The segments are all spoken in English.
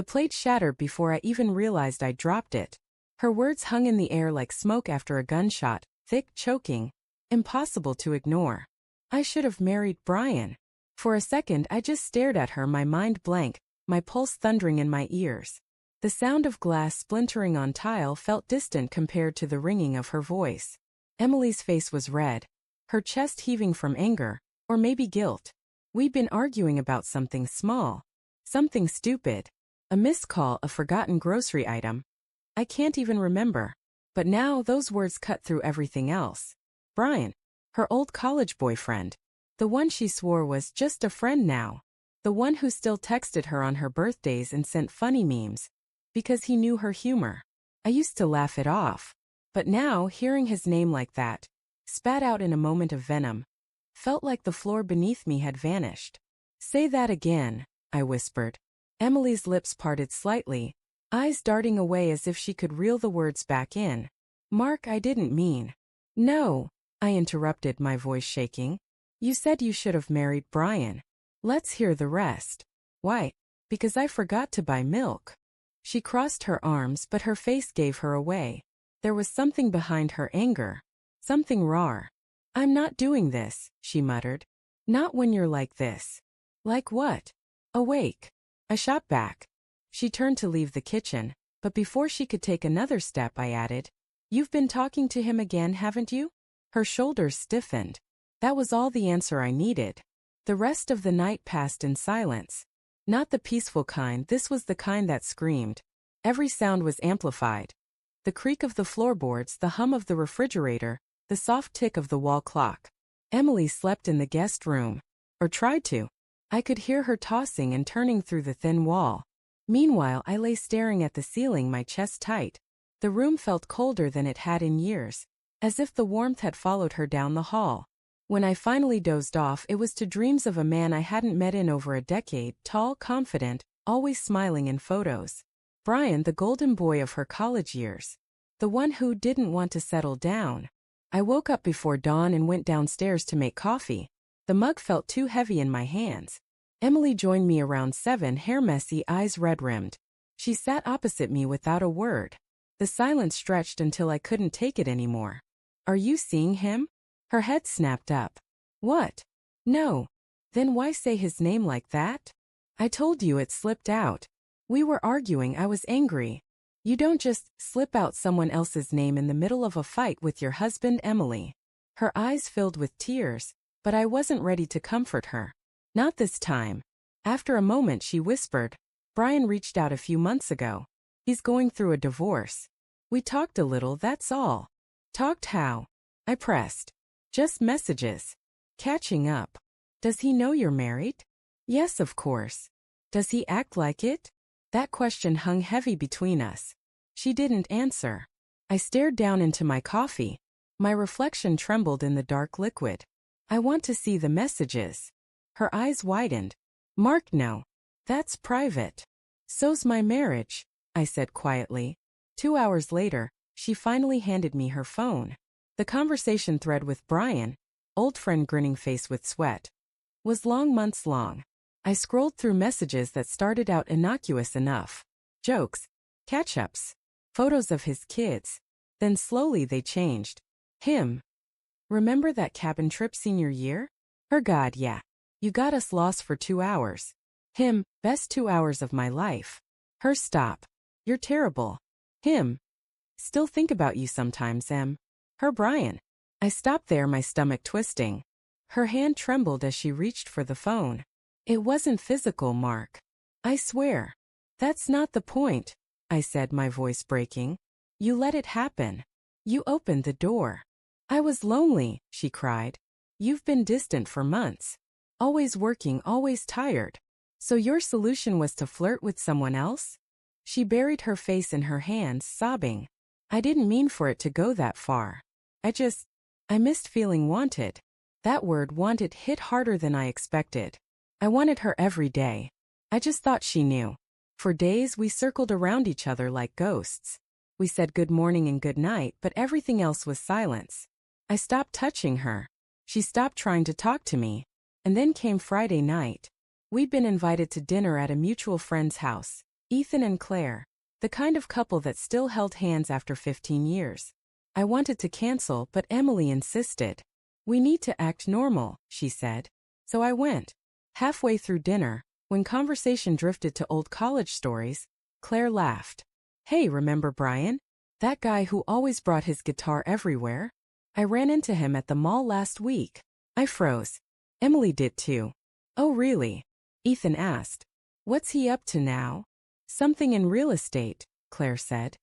The plate shattered before I even realized I dropped it. Her words hung in the air like smoke after a gunshot, thick, choking, impossible to ignore. I should have married Bryan. For a second I just stared at her, my mind blank, my pulse thundering in my ears. The sound of glass splintering on tile felt distant compared to the ringing of her voice. Emily's face was red, her chest heaving from anger, or maybe guilt. We'd been arguing about something small, something stupid, a missed call, a forgotten grocery item. I can't even remember. But now those words cut through everything else. Bryan, her old college boyfriend, the one she swore was just a friend now, the one who still texted her on her birthdays and sent funny memes, because he knew her humor. I used to laugh it off. But now, hearing his name like that, spat out in a moment of venom, felt like the floor beneath me had vanished. Say that again, I whispered. Emily's lips parted slightly, eyes darting away as if she could reel the words back in. Mark, I didn't mean. No, I interrupted, my voice shaking. You said you should have married Bryan. Let's hear the rest. Why? Because I forgot to buy milk. She crossed her arms, but her face gave her away. There was something behind her anger. Something raw. I'm not doing this, she muttered. Not when you're like this. Like what? Awake. I shot back. She turned to leave the kitchen, but before she could take another step I added, You've been talking to him again, haven't you? Her shoulders stiffened. That was all the answer I needed. The rest of the night passed in silence. Not the peaceful kind, this was the kind that screamed. Every sound was amplified. The creak of the floorboards, the hum of the refrigerator, the soft tick of the wall clock. Emily slept in the guest room. Or tried to. I could hear her tossing and turning through the thin wall. Meanwhile, I lay staring at the ceiling, my chest tight. The room felt colder than it had in years, as if the warmth had followed her down the hall. When I finally dozed off, it was to dreams of a man I hadn't met in over a decade, tall, confident, always smiling in photos. Bryan, the golden boy of her college years. The one who didn't want to settle down. I woke up before dawn and went downstairs to make coffee. The mug felt too heavy in my hands. Emily joined me around 7, hair messy, eyes red-rimmed. She sat opposite me without a word. The silence stretched until I couldn't take it anymore. Are you seeing him? Her head snapped up. What? No. Then why say his name like that? I told you it slipped out. We were arguing, I was angry. You don't just slip out someone else's name in the middle of a fight with your husband, Emily. Her eyes filled with tears, but I wasn't ready to comfort her. Not this time. After a moment she whispered, Bryan reached out a few months ago. He's going through a divorce. We talked a little, that's all. Talked how? I pressed. Just messages. Catching up. Does he know you're married? Yes, of course. Does he act like it? That question hung heavy between us. She didn't answer. I stared down into my coffee. My reflection trembled in the dark liquid. I want to see the messages. Her eyes widened. Mark, no. That's private. So's my marriage, I said quietly. 2 hours later, she finally handed me her phone. The conversation thread with Bryan, old friend grinning face with sweat, was long, months long. I scrolled through messages that started out innocuous enough. Jokes, catch-ups, photos of his kids. Then slowly they changed. Him. Remember that cabin trip senior year? Her God, yeah. You got us lost for 2 hours. Him, best 2 hours of my life. Her, stop. You're terrible. Him. Still think about you sometimes, Em. Her, Bryan. I stopped there, my stomach twisting. Her hand trembled as she reached for the phone. It wasn't physical, Mark. I swear. That's not the point, I said, my voice breaking. You let it happen. You opened the door. I was lonely, she cried. You've been distant for months. Always working, always tired. So your solution was to flirt with someone else? She buried her face in her hands, sobbing. I didn't mean for it to go that far. I missed feeling wanted. That word, wanted, hit harder than I expected. I wanted her every day. I just thought she knew. For days we circled around each other like ghosts. We said good morning and good night, but everything else was silence. I stopped touching her. She stopped trying to talk to me. And then came Friday night. We'd been invited to dinner at a mutual friend's house. Ethan and Claire. The kind of couple that still held hands after 15 years. I wanted to cancel, but Emily insisted. We need to act normal, she said. So I went. Halfway through dinner, when conversation drifted to old college stories, Claire laughed. Hey, remember Bryan? That guy who always brought his guitar everywhere? I ran into him at the mall last week. I froze. Emily did too. Oh really? Ethan asked. What's he up to now? Something in real estate, Claire said.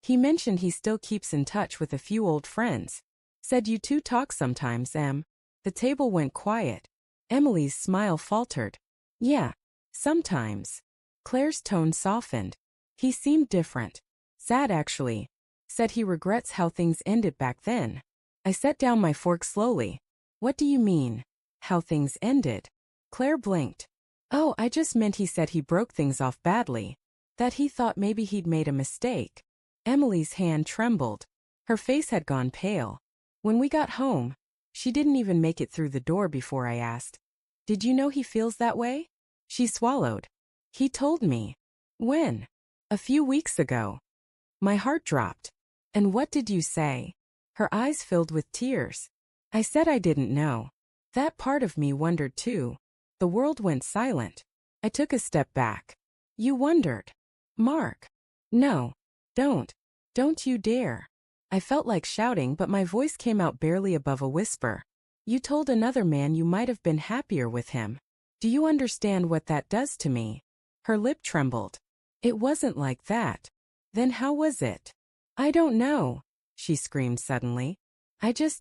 He mentioned he still keeps in touch with a few old friends. Said you two talk sometimes, Em. The table went quiet. Emily's smile faltered. Yeah, sometimes. Claire's tone softened. He seemed different. Sad actually. Said he regrets how things ended back then. I set down my fork slowly. What do you mean? How things ended? Claire blinked. Oh, I just meant he said he broke things off badly. That he thought maybe he'd made a mistake. Emily's hand trembled. Her face had gone pale. When we got home, she didn't even make it through the door before I asked, did you know he feels that way? She swallowed. He told me. When? A few weeks ago. My heart dropped. And what did you say? Her eyes filled with tears. I said I didn't know. That part of me wondered too. The world went silent. I took a step back. You wondered. Mark. No. Don't you dare. I felt like shouting, but my voice came out barely above a whisper. You told another man you might have been happier with him. Do you understand what that does to me? Her lip trembled. It wasn't like that. Then how was it? I don't know, she screamed suddenly.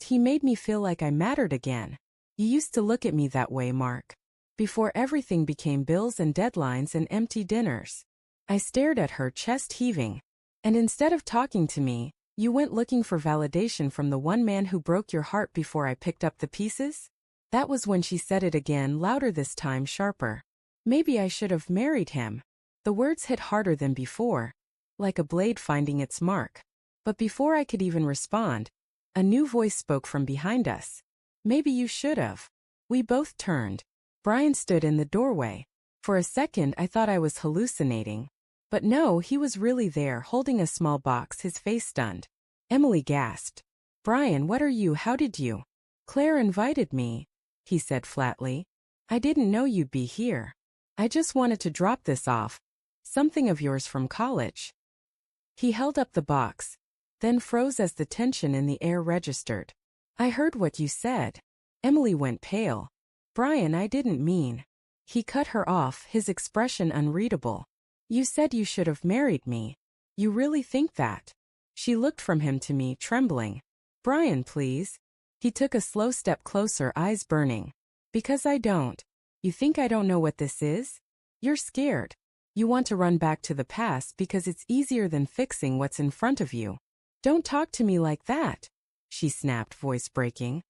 He made me feel like I mattered again. You used to look at me that way, Mark. Before everything became bills and deadlines and empty dinners. I stared at her, chest heaving. And instead of talking to me, you went looking for validation from the one man who broke your heart before I picked up the pieces? That was when she said it again, louder this time, sharper. Maybe I should have married him. The words hit harder than before, like a blade finding its mark. But before I could even respond, a new voice spoke from behind us. Maybe you should have. We both turned. Bryan stood in the doorway. For a second I thought I was hallucinating. But no, he was really there, holding a small box, his face stunned. Emily gasped. Bryan, what are you? How did you? Claire invited me, he said flatly. I didn't know you'd be here. I just wanted to drop this off. Something of yours from college. He held up the box, then froze as the tension in the air registered. I heard what you said. Emily went pale. Bryan, I didn't mean. He cut her off, his expression unreadable. You said you should have married me. You really think that? She looked from him to me, trembling. Bryan, please. He took a slow step closer, eyes burning. Because I don't. You think I don't know what this is? You're scared. You want to run back to the past because it's easier than fixing what's in front of you. Don't talk to me like that, she snapped, voice breaking.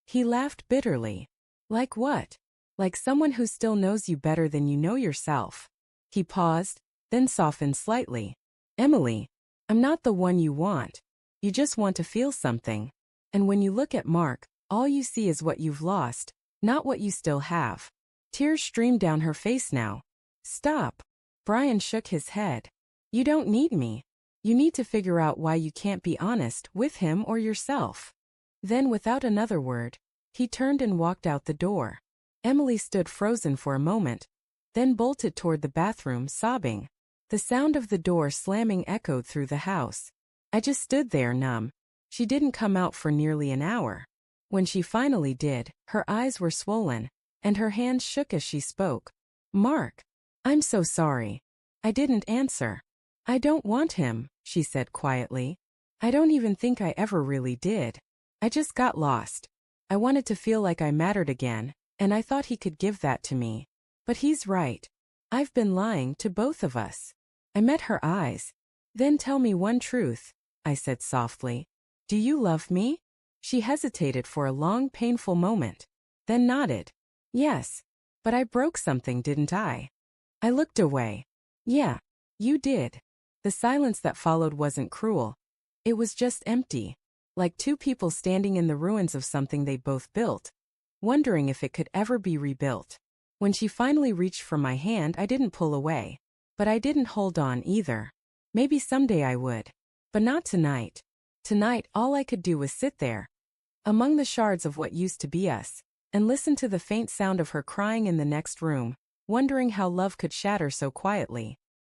He laughed bitterly. Like what? Like someone who still knows you better than you know yourself. He paused, then softened slightly. Emily, I'm not the one you want. You just want to feel something. And when you look at Mark, all you see is what you've lost, not what you still have. Tears streamed down her face now. Stop. Bryan shook his head. You don't need me. You need to figure out why you can't be honest with him or yourself. Then, without another word, he turned and walked out the door. Emily stood frozen for a moment, then bolted toward the bathroom, sobbing. The sound of the door slamming echoed through the house. I just stood there, numb. She didn't come out for nearly an hour. When she finally did, her eyes were swollen, and her hands shook as she spoke. Mark, I'm so sorry. I didn't answer. I don't want him, she said quietly. I don't even think I ever really did. I just got lost. I wanted to feel like I mattered again, and I thought he could give that to me. But he's right. I've been lying to both of us. I met her eyes. Then tell me one truth, I said softly. Do you love me? She hesitated for a long, painful moment, then nodded. Yes. But I broke something, didn't I? I looked away. Yeah, you did. The silence that followed wasn't cruel. It was just empty, like two people standing in the ruins of something they both built, wondering if it could ever be rebuilt. When she finally reached for my hand, I didn't pull away, But I didn't hold on either. Maybe someday I would. But not tonight. Tonight, all I could do was sit there, among the shards of what used to be us, and listen to the faint sound of her crying in the next room, wondering how love could shatter so quietly.